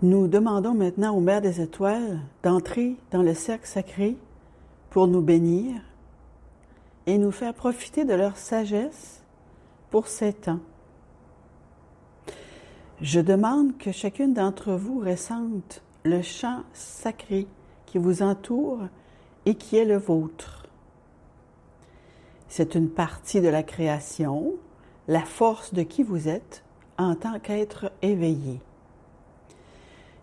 Nous demandons maintenant aux Mères des Étoiles d'entrer dans le cercle sacré pour nous bénir et nous faire profiter de leur sagesse pour ces temps. Je demande que chacune d'entre vous ressente le champ sacré qui vous entoure et qui est le vôtre. C'est une partie de la création, la force de qui vous êtes en tant qu'être éveillé.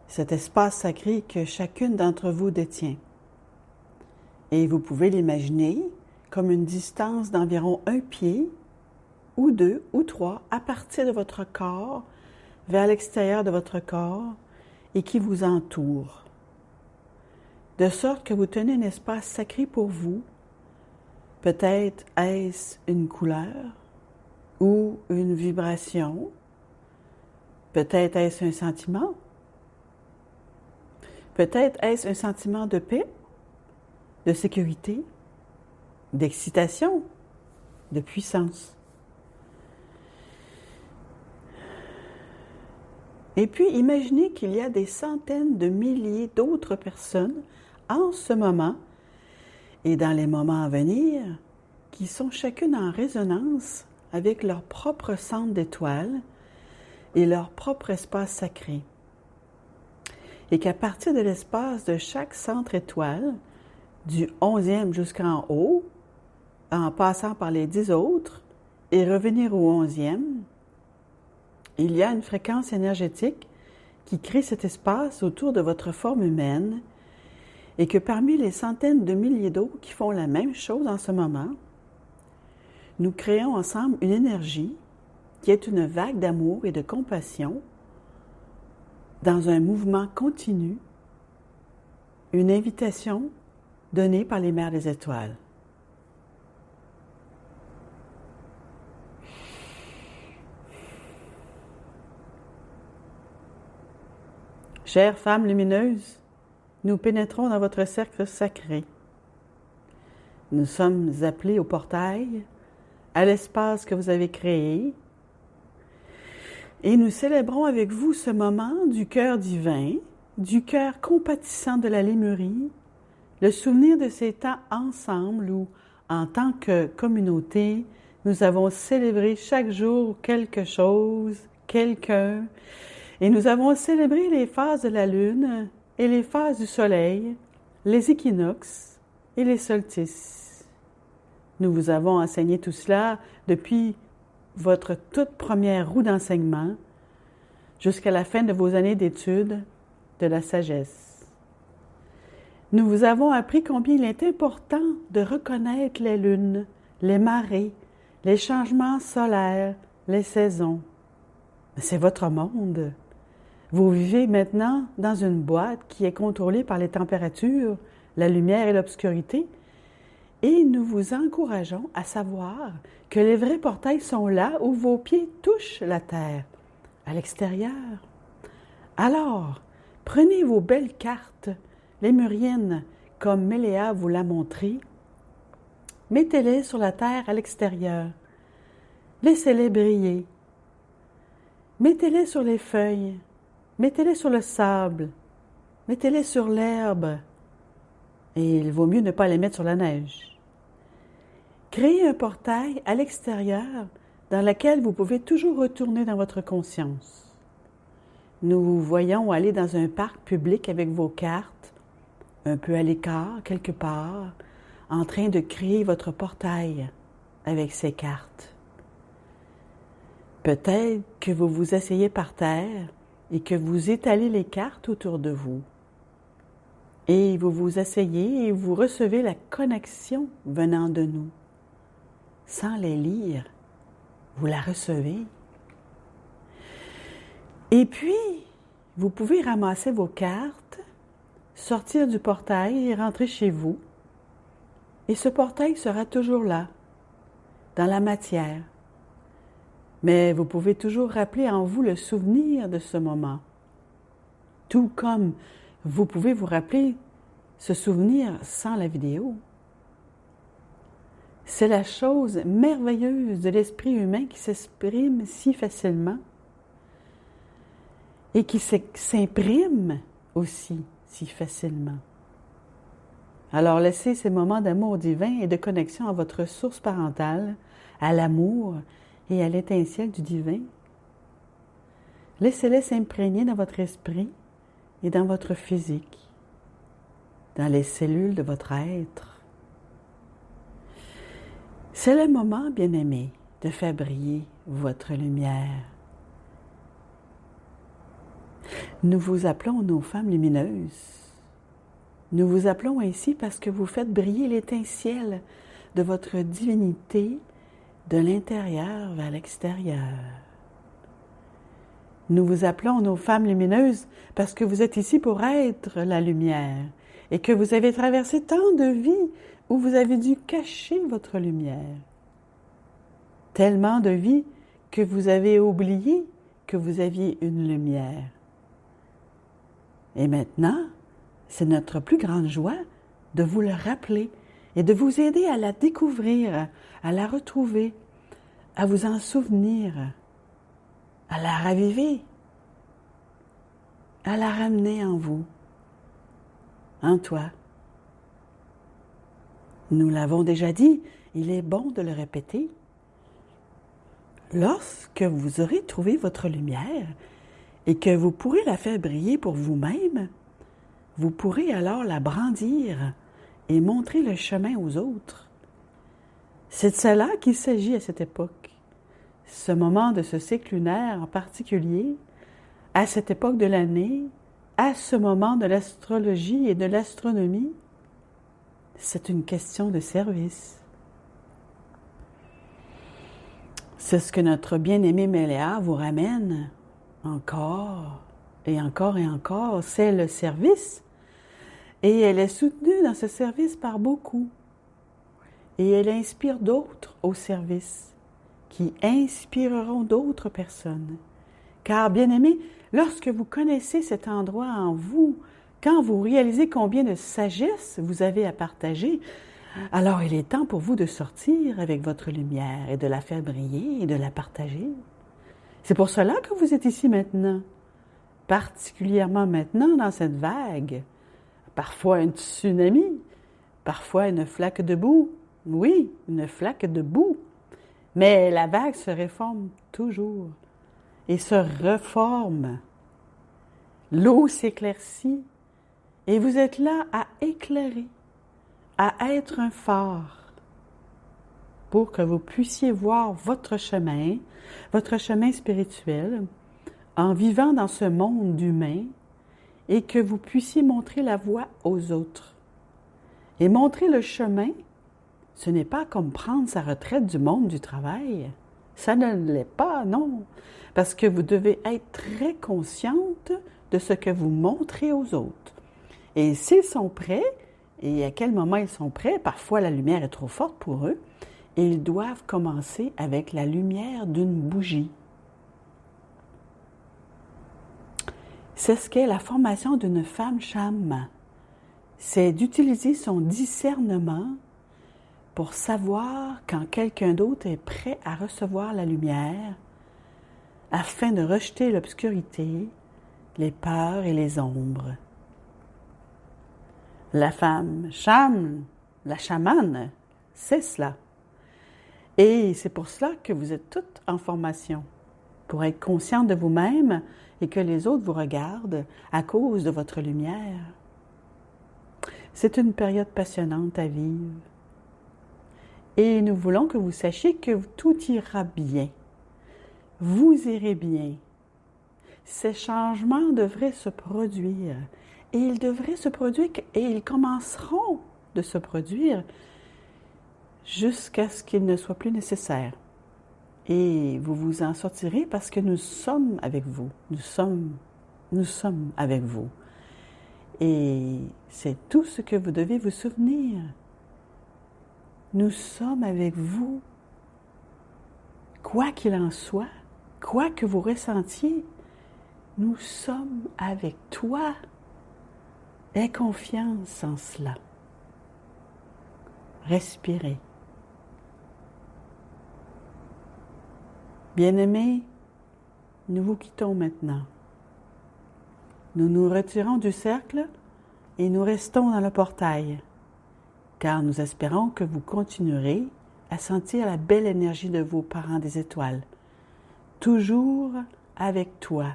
Cet espace sacré que chacune d'entre vous détient. Et vous pouvez l'imaginer comme une distance d'environ 1 pied, ou 2, ou 3, à partir de votre corps, vers l'extérieur de votre corps, et qui vous entoure. De sorte que vous tenez un espace sacré pour vous. Peut-être est-ce une couleur, ou une vibration, peut-être est-ce un sentiment, peut-être est-ce un sentiment de paix, de sécurité, d'excitation, de puissance. Et puis, imaginez qu'il y a des centaines de milliers d'autres personnes en ce moment et dans les moments à venir qui sont chacune en résonance avec leur propre centre d'étoiles et leur propre espace sacré. Et qu'à partir de l'espace de chaque centre étoile, du 11e jusqu'en haut, en passant par les 10 autres, et revenir au 11e, il y a une fréquence énergétique qui crée cet espace autour de votre forme humaine et que parmi les centaines de milliers d'autres qui font la même chose en ce moment, nous créons ensemble une énergie qui est une vague d'amour et de compassion dans un mouvement continu, une invitation donnée par les Mères des Étoiles. Chères femmes lumineuses, nous pénétrons dans votre cercle sacré. Nous sommes appelés au portail, à l'espace que vous avez créé, et nous célébrons avec vous ce moment du cœur divin, du cœur compatissant de la Lémurie, le souvenir de ces temps ensemble où, en tant que communauté, nous avons célébré chaque jour quelque chose, quelqu'un, et nous avons célébré les phases de la Lune et les phases du Soleil, les équinoxes et les solstices. Nous vous avons enseigné tout cela depuis votre toute première roue d'enseignement jusqu'à la fin de vos années d'études de la sagesse. Nous vous avons appris combien il est important de reconnaître les lunes, les marées, les changements solaires, les saisons. C'est votre monde. Vous vivez maintenant dans une boîte qui est contrôlée par les températures, la lumière et l'obscurité, et nous vous encourageons à savoir que les vrais portails sont là où vos pieds touchent la terre, à l'extérieur. Alors, prenez vos belles cartes, lémuriennes, comme Méléa vous l'a montré, mettez-les sur la terre à l'extérieur, laissez-les briller, mettez-les sur les feuilles, mettez-les sur le sable, mettez-les sur l'herbe, et il vaut mieux ne pas les mettre sur la neige. Créez un portail à l'extérieur dans lequel vous pouvez toujours retourner dans votre conscience. Nous vous voyons aller dans un parc public avec vos cartes, un peu à l'écart, quelque part, en train de créer votre portail avec ces cartes. Peut-être que vous vous asseyez par terre et que vous étalez les cartes autour de vous. Et vous vous asseyez et vous recevez la connexion venant de nous. Sans les lire, vous la recevez. Et puis, vous pouvez ramasser vos cartes, sortir du portail et rentrer chez vous. Et ce portail sera toujours là, dans la matière. Mais vous pouvez toujours rappeler en vous le souvenir de ce moment. Tout comme vous pouvez vous rappeler ce souvenir sans la vidéo. C'est la chose merveilleuse de l'esprit humain qui s'exprime si facilement. et qui s'imprime aussi si facilement. Alors laissez ces moments d'amour divin et de connexion à votre source parentale, à l'amour et à l'étincelle du divin. Laissez-les s'imprégner dans votre esprit et dans votre physique, dans les cellules de votre être. C'est le moment, bien-aimé, de faire briller votre lumière. Nous vous appelons nos femmes lumineuses. Nous vous appelons ainsi parce que vous faites briller l'étincelle de votre divinité de l'intérieur vers l'extérieur. Nous vous appelons nos femmes lumineuses parce que vous êtes ici pour être la lumière et que vous avez traversé tant de vies où vous avez dû cacher votre lumière. Tellement de vies que vous avez oublié que vous aviez une lumière. Et maintenant, c'est notre plus grande joie de vous le rappeler et de vous aider à la découvrir, à la retrouver, à vous en souvenir, à la raviver, à la ramener en vous, en toi. Nous l'avons déjà dit, il est bon de le répéter. Lorsque vous aurez trouvé votre lumière et que vous pourrez la faire briller pour vous-même, vous pourrez alors la brandir et montrer le chemin aux autres. C'est de cela qu'il s'agit à cette époque. Ce moment de ce cycle lunaire en particulier, à cette époque de l'année, à ce moment de l'astrologie et de l'astronomie, c'est une question de service. C'est ce que notre bien-aimé Méléa vous ramène encore et encore et encore, c'est le service. Et elle est soutenue dans ce service par beaucoup. Et elle inspire d'autres au service, qui inspireront d'autres personnes. Car, bien-aimés, lorsque vous connaissez cet endroit en vous, quand vous réalisez combien de sagesse vous avez à partager, alors il est temps pour vous de sortir avec votre lumière et de la faire briller et de la partager. C'est pour cela que vous êtes ici maintenant, particulièrement maintenant dans cette vague. Parfois un tsunami, parfois une flaque de boue. Oui, une flaque de boue. Mais la vague se réforme toujours et se reforme. L'eau s'éclaircit et vous êtes là à éclairer, à être un phare pour que vous puissiez voir votre chemin spirituel en vivant dans ce monde humain et que vous puissiez montrer la voie aux autres. Et montrer le chemin, ce n'est pas comme prendre sa retraite du monde du travail. Ça ne l'est pas, non. Parce que vous devez être très consciente de ce que vous montrez aux autres. Et s'ils sont prêts, et à quel moment ils sont prêts, parfois la lumière est trop forte pour eux, et ils doivent commencer avec la lumière d'une bougie. C'est ce qu'est la formation d'une femme Cham. C'est d'utiliser son discernement pour savoir quand quelqu'un d'autre est prêt à recevoir la lumière, afin de rejeter l'obscurité, les peurs et les ombres. La femme Cham, la chamane, c'est cela. Et c'est pour cela que vous êtes toutes en formation, pour être consciente de vous-même et que les autres vous regardent à cause de votre lumière. C'est une période passionnante à vivre. Et nous voulons que vous sachiez que tout ira bien. Vous irez bien. Ces changements devraient se produire. Et ils devraient se produire et ils commenceront de se produire jusqu'à ce qu'ils ne soient plus nécessaires. Et vous vous en sortirez parce que nous sommes avec vous. Nous sommes avec vous. Et c'est tout ce que vous devez vous souvenir. Nous sommes avec vous. Quoi qu'il en soit, quoi que vous ressentiez, nous sommes avec toi. Aie confiance en cela. Respirez. Bien-aimés, nous vous quittons maintenant. Nous nous retirons du cercle et nous restons dans le portail, car nous espérons que vous continuerez à sentir la belle énergie de vos parents des étoiles, toujours avec toi.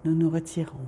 Nous nous retirons.